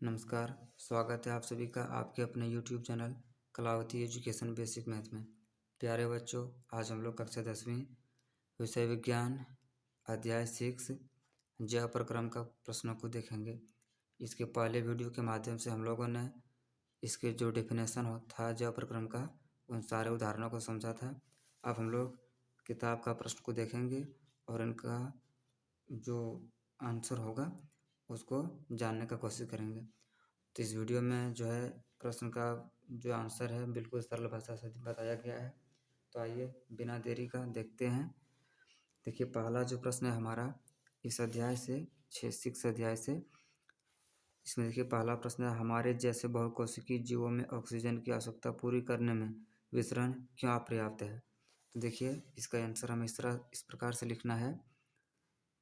नमस्कार, स्वागत है आप सभी का आपके अपने YouTube channel Kalavati education basic math में। प्यारे बच्चों, आज हम लोग कक्षा 10वीं विषय विज्ञान अध्याय 6 ज्या प्रक्रम का प्रश्नों को देखेंगे। इसके पहले वीडियो के माध्यम से हम लोगों ने इसके जो डेफिनेशन था ज्या प्रक्रम का, उन सारे उदाहरणों को समझा था। अब हम लोग किताब का प्रश्न को देखेंगे और इनका जो आंसर होगा उसको जानने का कोशिश करेंगे। तो इस वीडियो में जो है प्रश्न का जो आंसर है बिल्कुल सरल भाषा से बताया गया है। तो आइए बिना देरी का देखते हैं। देखिए, पहला जो प्रश्न है हमारा इस अध्याय से 6 अध्याय से, इसमें देखिए पहला प्रश्न है, हमारे जैसे बहुकोशिकीय जीवों में ऑक्सीजन की आवश्यकता पूरी करने में विसरण क्यों अपर्याप्त है। तो देखिए इसका आंसर हमें इस प्रकार से लिखना है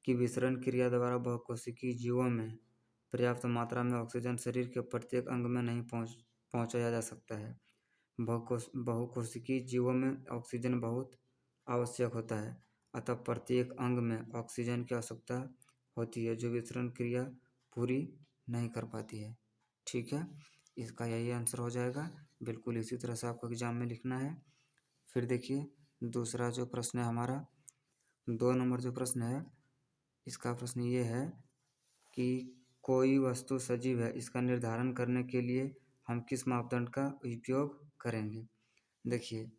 कि विसरण क्रिया द्वारा बहुकोशिकीय जीवों में पर्याप्त मात्रा में ऑक्सीजन शरीर के प्रत्येक अंग में नहीं पहुंचाया जा सकता है। बहुकोशिकीय जीवों में ऑक्सीजन बहुत आवश्यक होता है, अतः प्रत्येक अंग में ऑक्सीजन की आवश्यकता होती है जो विसरण क्रिया पूरी नहीं कर पाती है। ठीक है, इसका यही आंसर हो जाएगा। बिल्कुल इसी तरह से आपको एग्जाम में लिखना है। फिर देखिए दूसरा जो प्रश्न है हमारा 2 नंबर जो प्रश्न है, इसका प्रश्न ये है कि कोई वस्तु सजीव है, इसका निर्धारण करने के लिए हम किस मापदंड का उपयोग करेंगे। देखिए,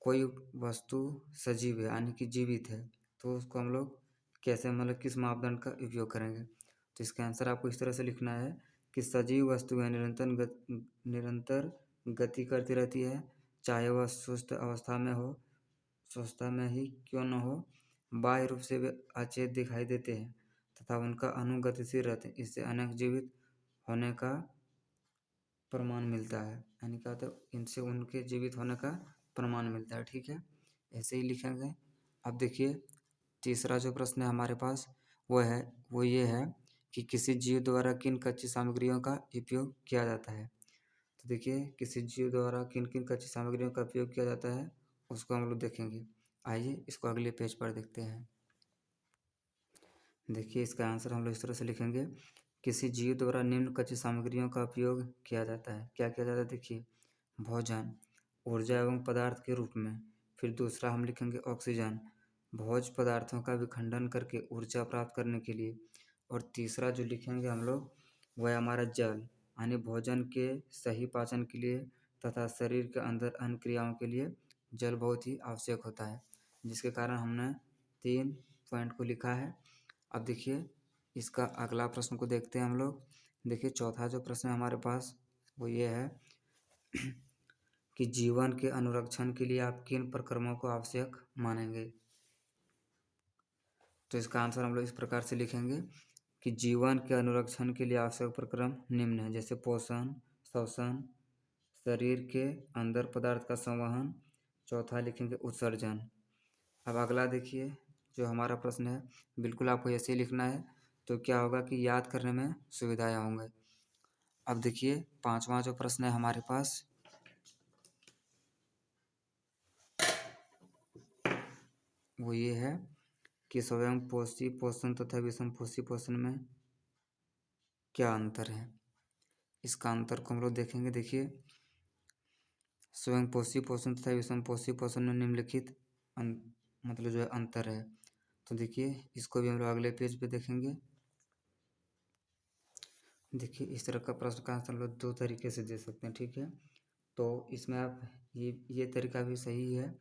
कोई वस्तु सजीव है यानी कि जीवित है, तो उसको हम लोग कैसे मतलब किस मापदंड का उपयोग करेंगे। तो इसका आंसर आपको इस तरह से लिखना है कि सजीव वस्तु है निरंतर गति करती रहती है, चाहे वह सुस्त अवस्था में हो, स्वस्थता में ही क्यों न हो, बाह्य रूप से वे अचेत दिखाई देते हैं तथा उनका अणु गतिशील रहते हैं। इससे अनेक जीवित होने का प्रमाण मिलता है, यानी क्या होता है, इनसे उनके जीवित होने का प्रमाण मिलता है। ठीक है, ऐसे ही लिखेंगे। अब देखिए तीसरा जो प्रश्न है हमारे पास वो ये है कि किसी जीव द्वारा किन कच्ची सामग्रियों का उपयोग किया जाता है। तो देखिए किसी जीव द्वारा किन किन कच्ची सामग्रियों का उपयोग किया जाता है उसको हम लोग देखेंगे। आइए इसको अगले पेज पर देखते हैं। देखिए इसका आंसर हम लोग इस तरह से लिखेंगे, किसी जीव द्वारा निम्न कच्ची सामग्रियों का उपयोग किया जाता है। क्या किया जाता है, देखिए भोजन, ऊर्जा एवं पदार्थ के रूप में। फिर दूसरा हम लिखेंगे ऑक्सीजन, भोज्य पदार्थों का विखंडन करके ऊर्जा प्राप्त करने के लिए। और तीसरा जो लिखेंगे हम लोग वह हमारा जल, यानी भोजन के सही पाचन के लिए तथा शरीर के अंदर अन्य क्रियाओं के लिए जल बहुत ही आवश्यक होता है, जिसके कारण हमने 3 पॉइंट को लिखा है। अब देखिए इसका अगला प्रश्न को देखते हैं हम लोग। देखिए चौथा जो प्रश्न है हमारे पास वो ये है कि जीवन के अनुरक्षण के लिए आप किन प्रक्रमों को आवश्यक मानेंगे। तो इसका आंसर हम लोग इस प्रकार से लिखेंगे कि जीवन के अनुरक्षण के लिए आवश्यक प्रक्रम निम्न है, जैसे पोषण, श्वसन, शरीर के अंदर पदार्थ का संवहन, चौथा लिखेंगे उत्सर्जन। अब अगला देखिए जो हमारा प्रश्न है बिल्कुल आपको ऐसे ही लिखना है, तो क्या होगा कि याद करने में सुविधाएं होंगे। अब देखिए 5वां जो प्रश्न है हमारे पास वो ये है कि स्वयं पोषी पोषण तथा विषम पोषी पोषण में क्या अंतर है। इसका अंतर को हम लोग देखेंगे। देखिए स्वयं पोषी पोषण तथा विषम पोषी पोषण में निम्नलिखित मतलब जो है अंतर है। तो देखिए इसको भी हम लोग अगले पेज पे देखेंगे। देखिए इस तरह का प्रश्न का आंसर हम लोग 2 तरीके से दे सकते हैं। ठीक है, तो इसमें आप ये तरीका भी सही है।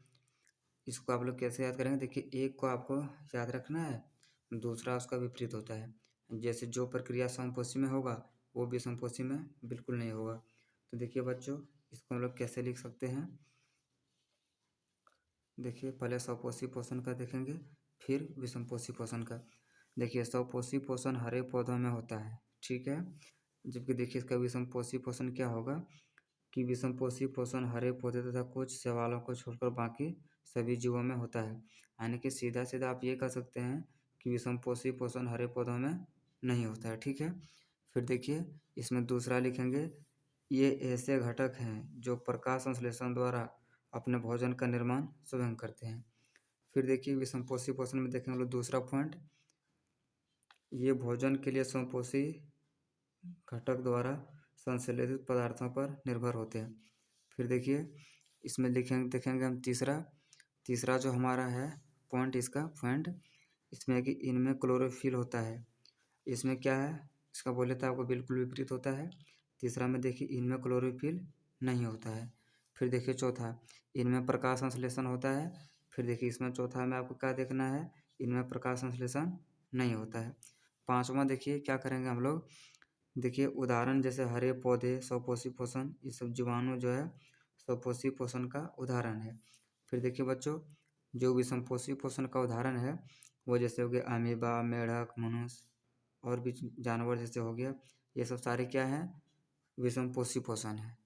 इसको आप लोग कैसे याद करेंगे, देखिए एक को आपको याद रखना है, दूसरा उसका विपरीत होता है। जैसे जो प्रक्रिया समपोषी में होगा वो विषमपोषी में बिल्कुल नहीं होगा। तो देखिए बच्चों इसको हम लोग कैसे लिख सकते हैं। देखिए पहले स्वपोषी पोषण का देखेंगे, फिर विषमपोषी पोषण का। देखिए स्वपोषी पोषण हरे पौधों में होता है, ठीक है, जबकि देखिए इसका विषमपोषी पोषण क्या होगा कि विषमपोषी पोषण हरे पौधे तथा कुछ शैवालों को छोड़कर बाकी सभी जीवों में होता है। यानी कि सीधा सीधा आप ये कह सकते हैं कि विषमपोषी पोषण हरे पौधों में नहीं होता है। ठीक है, फिर देखिए इसमें दूसरा लिखेंगे, ये ऐसे घटक हैं जो प्रकाश संश्लेषण द्वारा अपने भोजन का निर्माण स्वयं करते हैं। फिर देखिए विषमपोषी पोषण में देखेंगे हम लोग दूसरा पॉइंट, ये भोजन के लिए स्वपोषी घटक द्वारा संश्लेषित पदार्थों पर निर्भर होते हैं। फिर देखिए इसमें देखेंगे हम तीसरा जो हमारा है पॉइंट, इसका पॉइंट इसमें है कि इनमें क्लोरोफिल होता है। इसमें क्या है, इसका बोले तो आपको बिल्कुल विपरीत होता है। तीसरा में देखिए इनमें क्लोरोफिल नहीं होता है। फिर देखिए चौथा, इनमें प्रकाश संश्लेषण होता है। फिर देखिए इसमें चौथा में आपको क्या देखना है, इनमें प्रकाश संश्लेषण नहीं होता है। पांचवा देखिए क्या करेंगे हम लोग, देखिए उदाहरण जैसे हरे पौधे, स्वपोषी पोषण, ये सब जीवाणु जो है स्वपोषी पोषण का उदाहरण है। फिर देखिए बच्चों जो विषमपोषी पोषण का उदाहरण है वो जैसे हो गया अमीबा, मेढक, मनुष्य और भी जानवर जैसे हो गया, ये सब सारे क्या हैं, विषमपोषी पोषण है।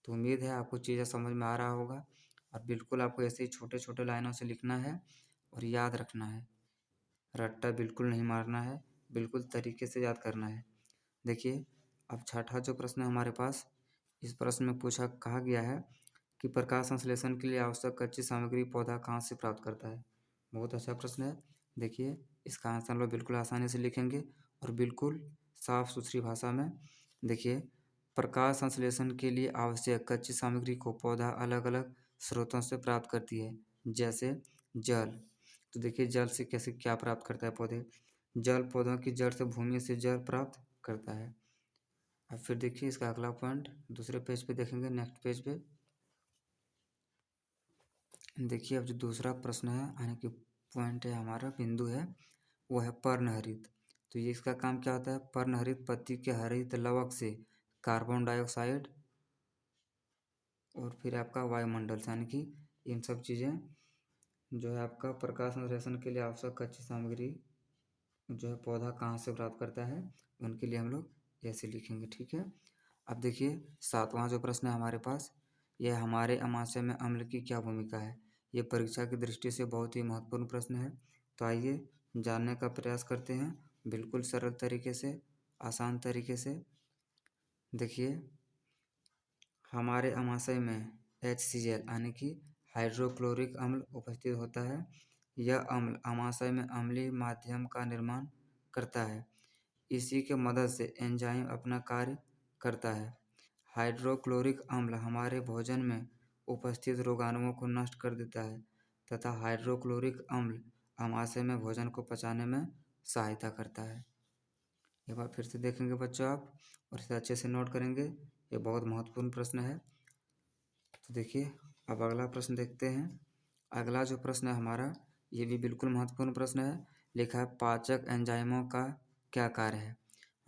तो उम्मीद है आपको चीज़ें समझ में आ रहा होगा और बिल्कुल आपको ऐसे ही छोटे छोटे लाइनों से लिखना है और याद रखना है, रट्टा बिल्कुल नहीं मारना है, बिल्कुल तरीके से याद करना है। देखिए अब छठा जो प्रश्न है हमारे पास, इस प्रश्न में कहा गया है कि प्रकाश संश्लेषण के लिए आवश्यक कच्ची सामग्री पौधा कहाँ से प्राप्त करता है। बहुत अच्छा प्रश्न है। देखिए इसका आंसर हम लोग बिल्कुल आसानी से लिखेंगे और बिल्कुल साफ सुथरी भाषा में। देखिए प्रकाश संश्लेषण के लिए आवश्यक कच्ची सामग्री को पौधा अलग अलग स्रोतों से प्राप्त करती है, जैसे जल। तो देखिए जल से कैसे क्या प्राप्त करता है पौधे, जल पौधों की जड़ से भूमि से जल प्राप्त करता है। अब फिर देखिए इसका अगला पॉइंट दूसरे पेज पे देखेंगे, नेक्स्ट पेज पे देखिए अब जो दूसरा प्रश्न है यानी कि पॉइंट है हमारा, बिंदु है, वो है पर्णहरित। तो ये इसका काम क्या होता है, पर्णहरित पत्ती के हरित लवक से कार्बन डाइऑक्साइड और फिर आपका वायुमंडल से, यानी कि इन सब चीज़ें जो है आपका प्रकाश संश्लेषण के लिए आवश्यक कच्ची सामग्री जो है पौधा कहाँ से प्राप्त करता है, उनके लिए हम लोग ऐसे लिखेंगे। ठीक है। अब देखिए सातवां जो प्रश्न है हमारे पास, यह हमारे अमाशय में अम्ल की क्या भूमिका है। ये परीक्षा की दृष्टि से बहुत ही महत्वपूर्ण प्रश्न है। तो आइए जानने का प्रयास करते हैं बिल्कुल सरल तरीके से, आसान तरीके से। देखिए हमारे अमाशय में HCl यानी कि हाइड्रोक्लोरिक अम्ल उपस्थित होता है। यह अम्ल अमाशय में अम्लीय माध्यम का निर्माण करता है। इसी के मदद से एंजाइम अपना कार्य करता है। हाइड्रोक्लोरिक अम्ल हमारे भोजन में उपस्थित रोगाणुओं को नष्ट कर देता है तथा हाइड्रोक्लोरिक अम्ल अमाशय में भोजन को पचाने में सहायता करता है। एक बार फिर से देखेंगे बच्चों आप और इसे अच्छे से नोट करेंगे, ये बहुत महत्वपूर्ण प्रश्न है। तो देखिए अब अगला प्रश्न देखते हैं। अगला जो प्रश्न है हमारा, ये भी बिल्कुल महत्वपूर्ण प्रश्न है। लिखा है पाचक एंजाइमों का क्या कार्य है,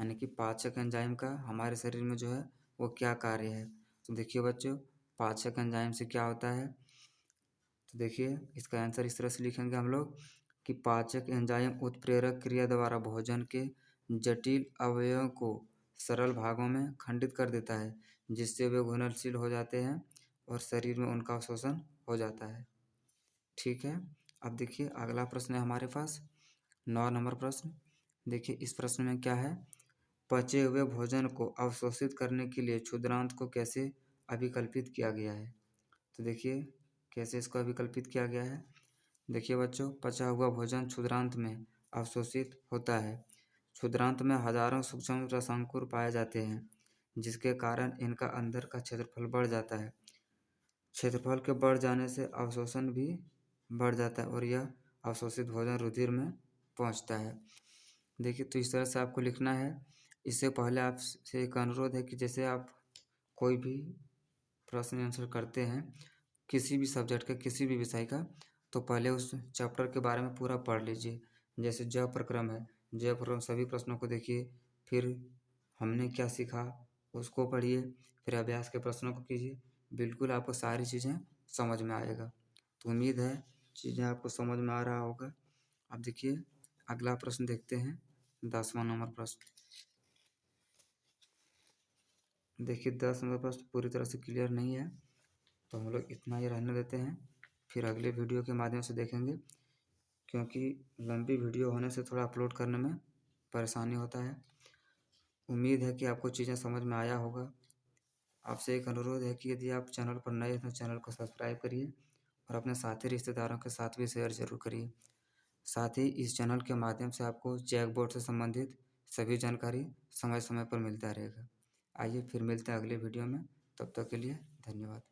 यानी कि पाचक एंजाइम का हमारे शरीर में जो है वो क्या कार्य है। तो देखिए बच्चों पाचक एंजाइम से क्या होता है, तो देखिए इसका आंसर इस तरह से लिखेंगे हम लोग कि पाचक एंजाइम उत्प्रेरक क्रिया द्वारा भोजन के जटिल अवयवों को सरल भागों में खंडित कर देता है, जिससे वे घुलनशील हो जाते हैं और शरीर में उनका अवशोषण हो जाता है। ठीक है। अब देखिए अगला प्रश्न है हमारे पास 9 नंबर प्रश्न। देखिए इस प्रश्न में क्या है, पचे हुए भोजन को अवशोषित करने के लिए क्षुद्रांत को कैसे अभिकल्पित किया गया है। तो देखिए कैसे इसको अभिकल्पित किया गया है। देखिए बच्चों पचा हुआ भोजन क्षुद्रांत में अवशोषित होता है। क्षुद्रांत में हजारों सूक्ष्म रसांकुर पाए जाते हैं, जिसके कारण इनका अंदर का क्षेत्रफल बढ़ जाता है। क्षेत्रफल के बढ़ जाने से अवशोषण भी बढ़ जाता है और यह अवशोषित भोजन रुधिर में पहुंचता है। देखिए तो इस तरह से आपको लिखना है। इससे पहले आपसे एक अनुरोध है कि जैसे आप कोई भी प्रश्न आंसर करते हैं किसी भी सब्जेक्ट का, किसी भी विषय का, तो पहले उस चैप्टर के बारे में पूरा पढ़ लीजिए। जैसे ज प्रक्रम है, ज प्रक्रम सभी प्रश्नों को देखिए, फिर हमने क्या सीखा उसको पढ़िए, फिर अभ्यास के प्रश्नों को कीजिए। बिल्कुल आपको सारी चीज़ें समझ में आएगा। तो उम्मीद है चीज़ें आपको समझ में आ रहा होगा। अब देखिए अगला प्रश्न देखते हैं 10वां नंबर प्रश्न। देखिए 10 नंबर प्रश्न पूरी तरह से क्लियर नहीं है, तो हम लोग इतना ही रहने देते हैं, फिर अगले वीडियो के माध्यम से देखेंगे, क्योंकि लंबी वीडियो होने से थोड़ा अपलोड करने में परेशानी होता है। उम्मीद है कि आपको चीज़ें समझ में आया होगा। आपसे एक अनुरोध है कि यदि आप चैनल पर नए हैं तो चैनल को सब्सक्राइब करिए और अपने साथी रिश्तेदारों के साथ भी शेयर ज़रूर करिए। साथ ही इस चैनल के माध्यम से आपको चेक बोर्ड से संबंधित सभी जानकारी समय समय पर मिलता रहेगा। आइए फिर मिलते हैं अगले वीडियो में, तब तक के लिए धन्यवाद।